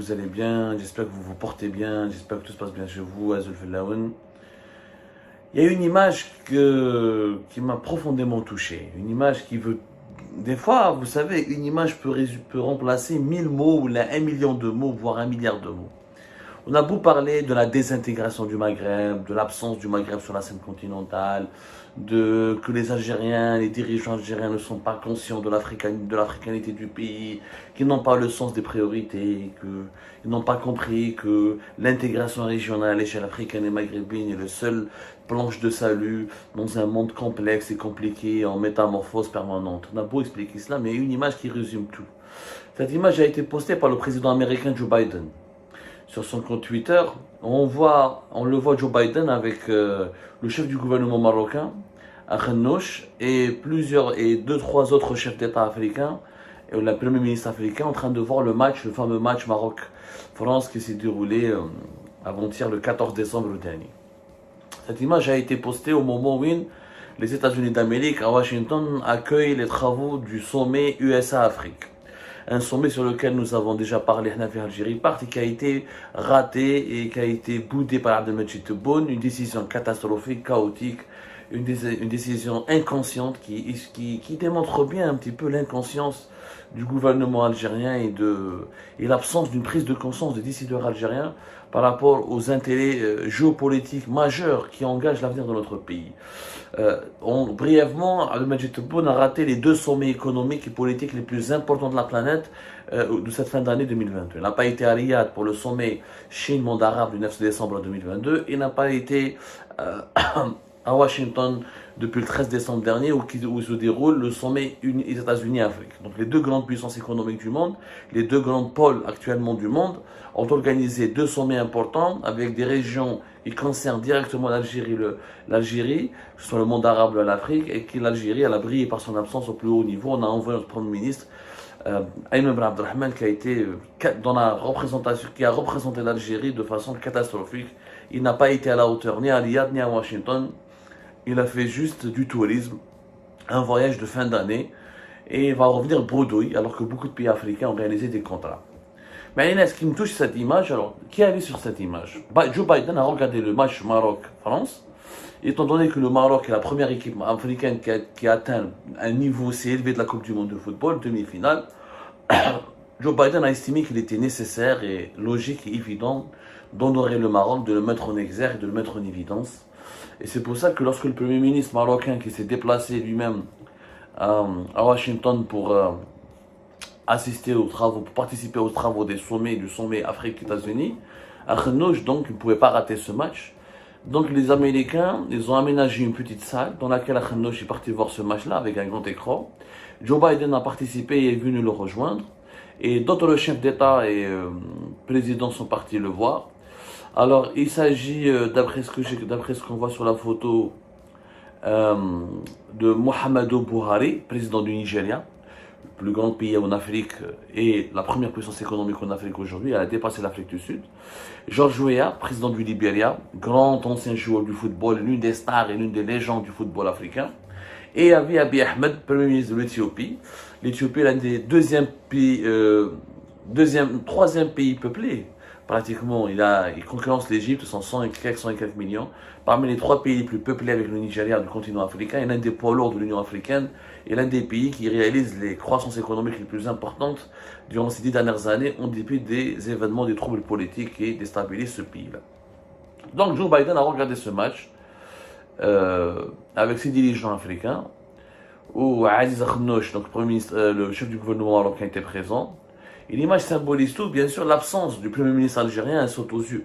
vous allez bien, j'espère que vous vous portez bien, j'espère que tout se passe bien chez vous, Azul Fellaoun. Il y a une image qui m'a profondément touché, une image qui veut... Des fois, vous savez, une image peut remplacer 1000 mots ou 1 million de mots, voire 1 milliard de mots. On a beau parler de la désintégration du Maghreb, de l'absence du Maghreb sur la scène continentale, que les Algériens, les dirigeants algériens ne sont pas conscients de l'africanité du pays, qu'ils n'ont pas le sens des priorités, qu'ils n'ont pas compris que l'intégration régionale à l'échelle africaine et maghrébine est le seul planche de salut dans un monde complexe et compliqué en métamorphose permanente. On a beau expliquer cela, mais il y a une image qui résume tout. Cette image a été postée par le président américain Joe Biden. Sur son compte Twitter, on le voit Joe Biden avec le chef du gouvernement marocain, Akhnouch, et 2-3 autres chefs d'État africains, et le premier ministre africain en train de voir le fameux match Maroc-France qui s'est déroulé avant-hier le 14 décembre dernier. Cette image a été postée au moment où les États-Unis d'Amérique à Washington accueillent les travaux du sommet USA-Afrique. Un sommet sur lequel nous avons déjà parlé, Algérie Part, et qui a été raté et qui a été boudé par Abdelmajid Tebboune, une décision catastrophique, chaotique, une décision inconsciente qui démontre bien un petit peu l'inconscience du gouvernement algérien et l'absence d'une prise de conscience des décideurs algériens par rapport aux intérêts géopolitiques majeurs qui engagent l'avenir de notre pays. Brièvement, Abdelmajid Tebboune a raté les 2 sommets économiques et politiques les plus importants de la planète de cette fin d'année 2022. Il n'a pas été à Riyad pour le sommet Chine-Monde arabe du 9 décembre 2022. Il n'a pas été à Washington depuis le 13 décembre dernier où se déroule le sommet États-Unis-Afrique. Donc les 2 grandes puissances économiques du monde, les 2 grands pôles actuellement du monde ont organisé 2 sommets importants avec des régions qui concernent directement l'Algérie, que ce soit le monde arabe ou l'Afrique, et que l'Algérie elle a brillé par son absence au plus haut niveau. On a envoyé notre Premier ministre Ayman Ben Abdelrahman qui a représenté l'Algérie de façon catastrophique. Il n'a pas été à la hauteur ni à Riyad ni à Washington. Il a fait juste du tourisme, un voyage de fin d'année, et il va revenir bredouille, alors que beaucoup de pays africains ont réalisé des contrats. Mais ce qui me touche, cette image, alors, qui a vu sur cette image? Joe Biden a regardé le match Maroc-France, étant donné que le Maroc est la première équipe africaine qui a atteint un niveau aussi élevé de la Coupe du Monde de football, demi-finale. Joe Biden a estimé qu'il était nécessaire et logique et évident d'honorer le Maroc, de le mettre en exergue, de le mettre en évidence. Et c'est pour ça que lorsque le Premier ministre marocain qui s'est déplacé lui-même à Washington pour participer aux travaux du sommet Afrique-États-Unis, Akhnouch, donc, il ne pouvait pas rater ce match. Donc les Américains, ils ont aménagé une petite salle dans laquelle Akhnouch est parti voir ce match-là avec un grand écran. Joe Biden a participé et est venu le rejoindre. Et d'autres chefs d'État et présidents sont partis le voir. Alors, il s'agit, d'après ce qu'on voit sur la photo, de Muhammadu Buhari, président du Nigeria, le plus grand pays en Afrique et la première puissance économique en Afrique aujourd'hui. Elle a dépassé l'Afrique du Sud. George Weah, président du Libéria, grand ancien joueur du football, l'une des stars et l'une des légendes du football africain. Et Abiy Ahmed, premier ministre de l'Éthiopie. L'Éthiopie est l'un des troisième pays peuplés. Pratiquement, il concurrence l'Égypte, 100 et quelques millions. Parmi les 3 pays les plus peuplés avec le Nigeria du continent africain, et l'un des poids lourds de l'Union africaine, et l'un des pays qui réalise les croissances économiques les plus importantes durant ces 10 dernières années, en dépit des événements, des troubles politiques qui déstabilisent ce pays-là. Donc Joe Biden a regardé ce match avec ses dirigeants africains, où Aziz Akhnouch, donc le chef du gouvernement marocain, était présent. Et l'image symbolise tout, bien sûr, l'absence du Premier ministre algérien, elle saute aux yeux.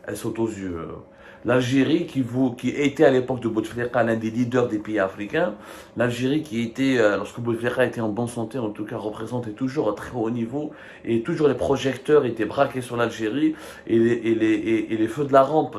Elle saute aux yeux. L'Algérie, qui était à l'époque de Bouteflika l'un des leaders des pays africains, l'Algérie qui était, lorsque Bouteflika était en bonne santé, en tout cas représentait toujours à très haut niveau, et toujours les projecteurs étaient braqués sur l'Algérie, et les feux de la rampe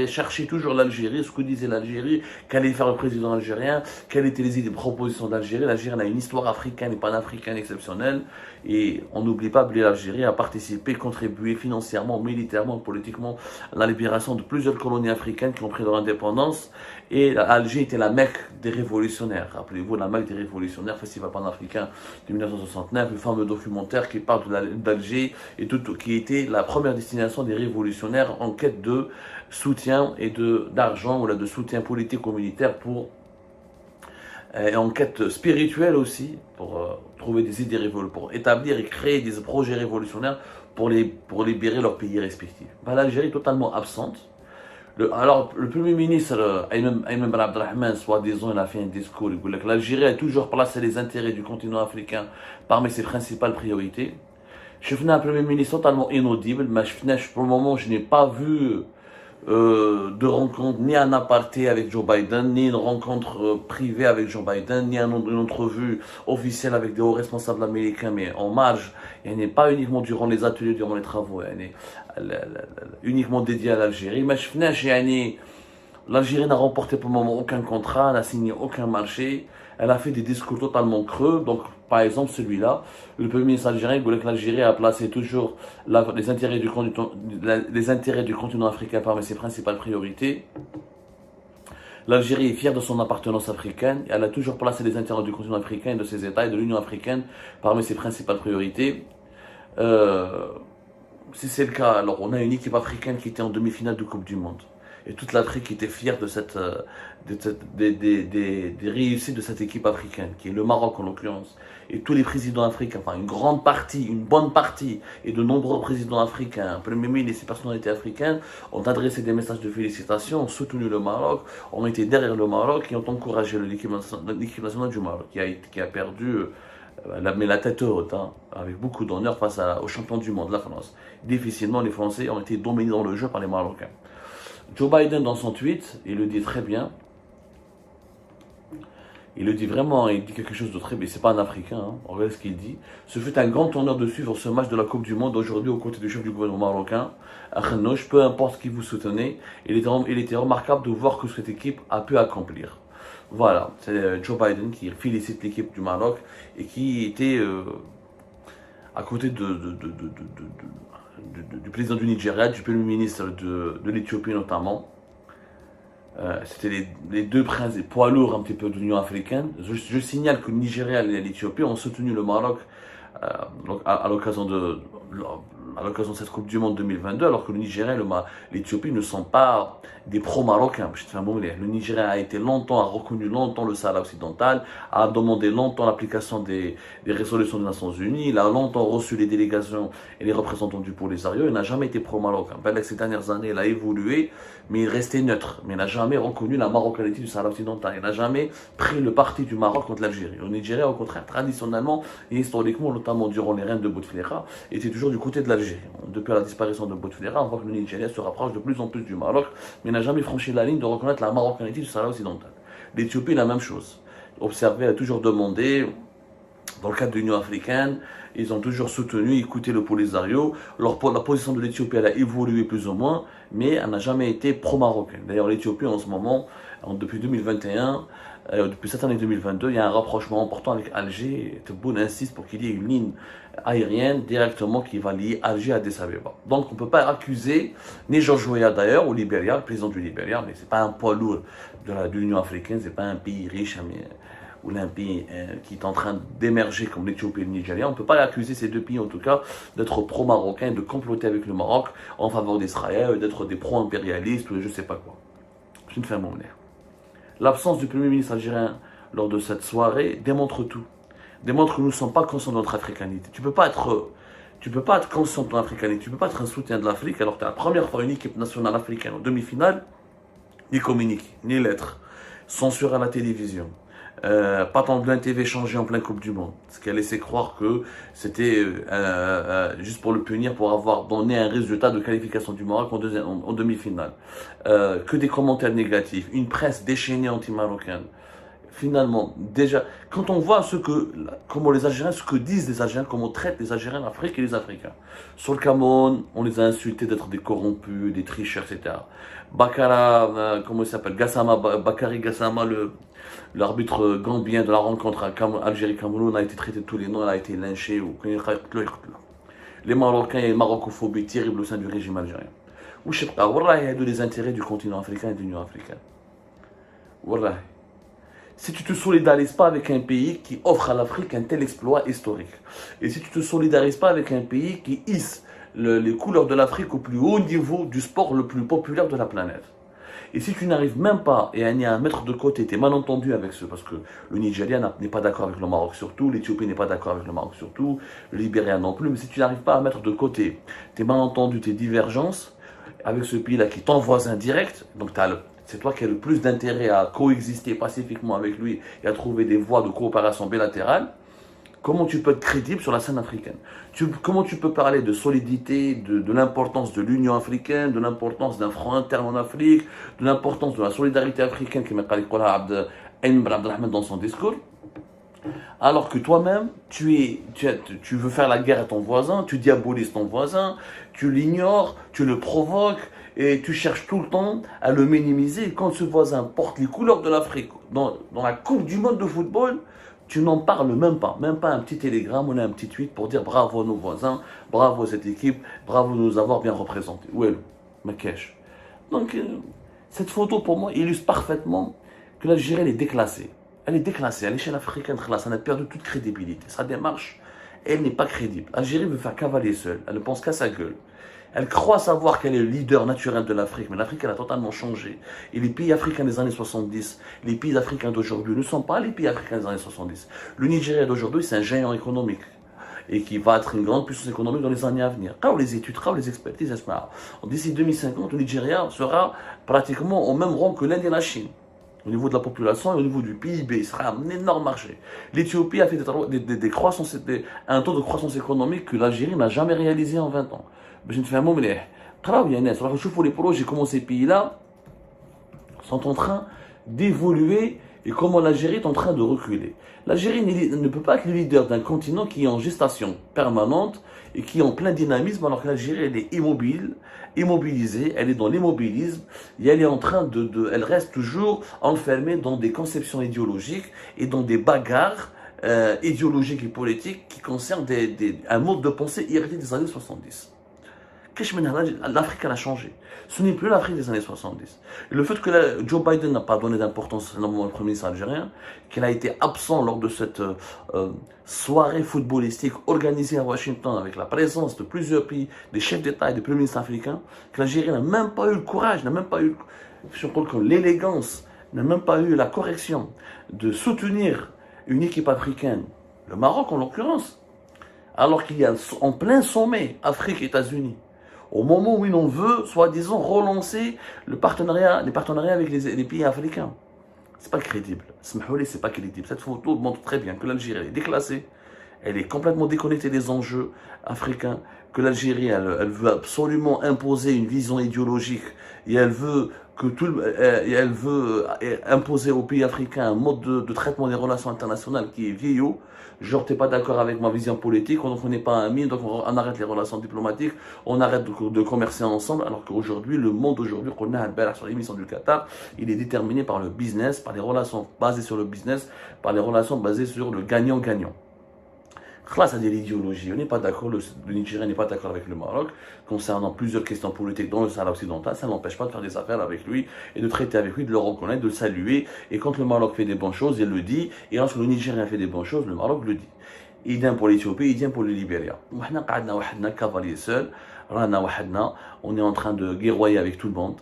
cherchaient toujours l'Algérie, ce que disait l'Algérie, qu'allait faire le président algérien, quelles étaient les idées, propositions d'Algérie. L'Algérie a une histoire africaine et panafricaine exceptionnelle, et on n'oublie pas que l'Algérie a participé, contribué financièrement, militairement, politiquement à la libération de plusieurs colonies colonies africaines qui ont pris leur indépendance. Et Alger était la Mecque des révolutionnaires. Rappelez-vous, la Mecque des révolutionnaires, Festival panafricain de 1969, le fameux documentaire qui parle d'Alger et qui était la première destination des révolutionnaires en quête de soutien et d'argent, ou de soutien politique ou militaire et en quête spirituelle aussi, pour trouver des idées révolutionnaires, pour établir et créer des projets révolutionnaires pour libérer leurs pays respectifs. L'Algérie est totalement absente. Alors, le Premier ministre Ayman Ben Abdelrahman, soi-disant, il a fait un discours, il dit que l'Algérie a toujours placé les intérêts du continent africain parmi ses principales priorités. Je venais un Premier ministre totalement inaudible, mais pour le moment, je n'ai pas vu de rencontre, ni un aparté avec Joe Biden, ni une rencontre privée avec Joe Biden, ni une entrevue officielle avec des hauts responsables américains, mais en marge. Il n'est pas uniquement durant les ateliers, durant les travaux, uniquement dédié à l'Algérie. Mais l'Algérie n'a remporté pour le moment aucun contrat, n'a signé aucun marché. Elle a fait des discours totalement creux. Donc, par exemple, celui-là, le Premier ministre algérien voulait que l'Algérie a placé toujours les intérêts du continent africain parmi ses principales priorités. L'Algérie est fière de son appartenance africaine. Elle a toujours placé les intérêts du continent africain et de ses États et de l'Union africaine parmi ses principales priorités. Si c'est le cas, alors on a une équipe africaine qui était en demi-finale de Coupe du Monde. Et toute l'Afrique était fière des réussites de cette équipe africaine, qui est le Maroc en l'occurrence. Et tous les présidents africains, enfin une bonne partie, et de nombreux présidents africains, Premier ministre et ses personnalités africaines, ont adressé des messages de félicitations, ont soutenu le Maroc, ont été derrière le Maroc et ont encouragé l'équipe nationale du Maroc, qui a perdu, mais la tête haute, avec beaucoup d'honneur face aux champions du monde, la France. Difficilement, les Français ont été dominés dans le jeu par les Marocains. Joe Biden, dans son tweet, il le dit très bien. Il le dit vraiment, il dit quelque chose de très bien. C'est pas un Africain, regardez ce qu'il dit. Ce fut un grand honneur de suivre ce match de la Coupe du Monde aujourd'hui aux côtés du chef du gouvernement marocain, Akhnouch. Peu importe qui vous soutenez, il était remarquable de voir que cette équipe a pu accomplir. Voilà, c'est Joe Biden qui félicite l'équipe du Maroc et qui était à côté du président du Nigeria, du premier ministre de l'Éthiopie notamment. C'était les deux poids lourds un petit peu de l'Union africaine. Je signale que le Nigeria et l'Éthiopie ont soutenu le Maroc à l'occasion de cette Coupe du Monde 2022, alors que le Nigeria et l'Éthiopie ne sont pas des pro-marocains. Le Nigeria a reconnu longtemps le Sahara occidental, a demandé longtemps l'application des résolutions des Nations Unies, il a longtemps reçu les délégations et les représentants du Polisario, il n'a jamais été pro-marocain. Ces dernières années, il a évolué, mais il restait neutre. Mais il n'a jamais reconnu la marocanité du Sahara occidental. Il n'a jamais pris le parti du Maroc contre l'Algérie. Le Nigeria, au contraire, traditionnellement et historiquement, notamment durant les règnes de Bouteflika, était toujours du côté de l'Algérie. Depuis la disparition de Bouteflika, on voit que le Nigeria se rapproche de plus en plus du Maroc, mais n'a jamais franchi la ligne de reconnaître la marocanité du Sahara occidental. L'Éthiopie, la même chose. Observé a toujours demandé, dans le cadre de l'Union africaine, ils ont toujours soutenu, écouté le Polisario. La position de l'Éthiopie, elle a évolué plus ou moins, mais elle n'a jamais été pro-marocaine. D'ailleurs, l'Éthiopie, en ce moment, depuis 2021, depuis cette année 2022, il y a un rapprochement important avec Alger. Tebboune insiste pour qu'il y ait une ligne aérienne directement qui va lier Alger à Addis Abeba. Donc on ne peut pas accuser, ni George Weah d'ailleurs, au Libéria, le président du Libéria, mais ce n'est pas un poids lourd de l'Union africaine, ce n'est pas un pays riche, ou un pays qui est en train d'émerger comme l'Éthiopie et le Nigeria. On ne peut pas accuser ces deux pays en tout cas d'être pro-marocains, de comploter avec le Maroc en faveur d'Israël, d'être des pro-impérialistes ou je ne sais pas quoi. Je ne fais mon air. L'absence du Premier ministre algérien lors de cette soirée démontre tout. Démontre que nous ne sommes pas conscients de notre africanité. Tu ne peux pas être conscient de ton africanité, tu ne peux pas être un soutien de l'Afrique alors que tu es la première fois une équipe nationale africaine en demi-finale, ni communique, ni lettre, censure à la télévision. Pas tant de TV changé en pleine Coupe du Monde. Ce qui a laissé croire que c'était juste pour le punir, pour avoir donné un résultat de qualification du Maroc en demi-finale. Que des commentaires négatifs, une presse déchaînée anti-marocaine. Finalement, déjà, quand on voit ce que disent les Algériens, comment on traite les Algériens, l'Afrique et les Africains. Sur le Cameroun, on les a insultés d'être des corrompus, des tricheurs, etc. Bakara, comment il s'appelle, Bakary Gassama, l'arbitre gambien de la rencontre Algérie-Cameroun a été traité de tous les noms, il a été lynché. Les Marocains et les marocophobie terrible au sein du régime algérien. واش يبقى والله هادو les intérêts du continent africain et de l'Union africaine. والله. Si tu ne te solidarises pas avec un pays qui offre à l'Afrique un tel exploit historique, et si tu ne te solidarises pas avec un pays qui hisse les couleurs de l'Afrique au plus haut niveau du sport le plus populaire de la planète, et si tu n'arrives même pas à mettre de côté tes malentendus avec ceux, parce que le Nigeria n'est pas d'accord avec le Maroc surtout, l'Éthiopie n'est pas d'accord avec le Maroc surtout, le Libéria non plus, mais si tu n'arrives pas à mettre de côté tes malentendus, tes divergences, avec ce pays-là qui est ton voisin direct, donc c'est toi qui as le plus d'intérêt à coexister pacifiquement avec lui et à trouver des voies de coopération bilatérale, comment tu peux être crédible sur la scène africaine? Comment tu peux parler de solidité, de l'importance de l'Union africaine, de l'importance d'un front interne en Afrique, de l'importance de la solidarité africaine, qui m'a dit Abdelrahman dans son discours, alors que toi-même, tu veux faire la guerre à ton voisin, tu diabolises ton voisin, tu l'ignores, tu le provoques, et tu cherches tout le temps à le minimiser. Et quand ce voisin porte les couleurs de l'Afrique dans la Coupe du Monde de football, tu n'en parles même pas un petit télégramme, on a un petit tweet pour dire bravo à nos voisins, bravo à cette équipe, bravo de nous avoir bien représentés. Où est le Marrakech? Donc, cette photo pour moi illustre parfaitement que l'Algérie elle est déclassée. Elle est déclassée, à l'échelle africaine, elle a perdu toute crédibilité. Sa démarche, elle n'est pas crédible. L'Algérie veut faire cavaler seule, elle ne pense qu'à sa gueule. Elle croit savoir qu'elle est le leader naturel de l'Afrique, mais l'Afrique, elle a totalement changé. Et les pays africains des années 70, les pays africains d'aujourd'hui ne sont pas les pays africains des années 70. Le Nigeria d'aujourd'hui, c'est un géant économique et qui va être une grande puissance économique dans les années à venir. Quand les études, quand les expertises, d'ici 2050, le Nigeria sera pratiquement au même rang que l'Inde et la Chine. Au niveau de la population et au niveau du PIB, il sera un énorme marché. L'Éthiopie a fait un taux de croissance économique que l'Algérie n'a jamais réalisé en 20 ans. Je ne fais un mot, mais les projets, comment ces pays-là sont en train d'évoluer et comment l'Algérie est en train de reculer. L'Algérie ne peut pas être le leader d'un continent qui est en gestation permanente et qui est en plein dynamisme, alors que l'Algérie elle est immobilisée, elle est dans l'immobilisme et elle est en train elle reste toujours enfermée dans des conceptions idéologiques et dans des bagarres idéologiques et politiques qui concernent un mode de pensée hérité des années 70. L'Afrique a changé. Ce n'est plus l'Afrique des années 70. Et le fait que Joe Biden n'a pas donné d'importance au Premier ministre algérien, qu'il a été absent lors de cette soirée footballistique organisée à Washington avec la présence de plusieurs pays, des chefs d'État et des premiers ministres africains, que l'Algérie n'a même pas eu le courage, n'a même pas eu l'élégance, n'a même pas eu la correction de soutenir une équipe africaine, le Maroc en l'occurrence, alors qu'il y a en plein sommet Afrique-États-Unis. Au moment où on veut, soi-disant, relancer les partenariats avec les pays africains. C'est pas crédible. C'est pas crédible. Cette photo montre très bien que l'Algérie est déclassée, elle est complètement déconnectée des enjeux africains, que l'Algérie, elle veut absolument imposer une vision idéologique et elle veut imposer aux pays africains un mode de traitement des relations internationales qui est vieillot. Genre, t'es pas d'accord avec ma vision politique, donc on n'est pas amis, donc on arrête les relations diplomatiques, on arrête de commercer ensemble, alors qu'aujourd'hui, le monde aujourd'hui, qu'on a sur l'émission du Qatar, il est déterminé par le business, par les relations basées sur le business, par les relations basées sur le gagnant-gagnant. Là, ça dit l'idéologie. On n'est pas d'accord, le Nigeria n'est pas d'accord avec le Maroc concernant plusieurs questions politiques dans le Sahara occidental. Ça n'empêche pas de faire des affaires avec lui et de traiter avec lui, de le reconnaître, de le saluer. Et quand le Maroc fait des bonnes choses, il le dit. Et lorsque le Nigeria fait des bonnes choses, le Maroc le dit. Idem pour l'Éthiopie, idem pour le Libéria. Cavalier seul. On est en train de guerroyer avec tout le monde.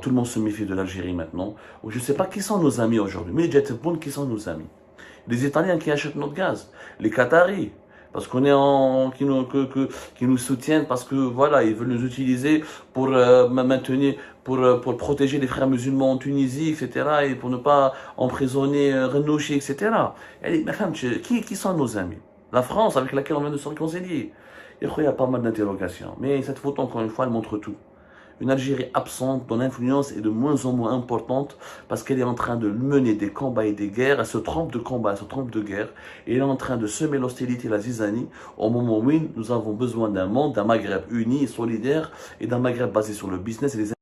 Tout le monde se méfie de l'Algérie maintenant. Je ne sais pas qui sont nos amis aujourd'hui. Mais qui sont nos amis? Les Italiens qui achètent notre gaz, les Qataris, parce qu'on est qui nous soutiennent, parce que voilà, ils veulent nous utiliser pour maintenir, pour protéger les frères musulmans en Tunisie, etc., et pour ne pas emprisonner Renouchi, etc. Ma femme, qui sont nos amis? La France, avec laquelle on vient de se réconcilier. Il y a pas mal d'interrogations, mais cette photo, encore une fois, elle montre tout. Une Algérie absente, dont l'influence est de moins en moins importante parce qu'elle est en train de mener des combats et des guerres. Elle se trompe de combat, elle se trompe de guerre. Et elle est en train de semer l'hostilité et la zizanie au moment où nous avons besoin d'un monde, d'un Maghreb uni et solidaire et d'un Maghreb basé sur le business et les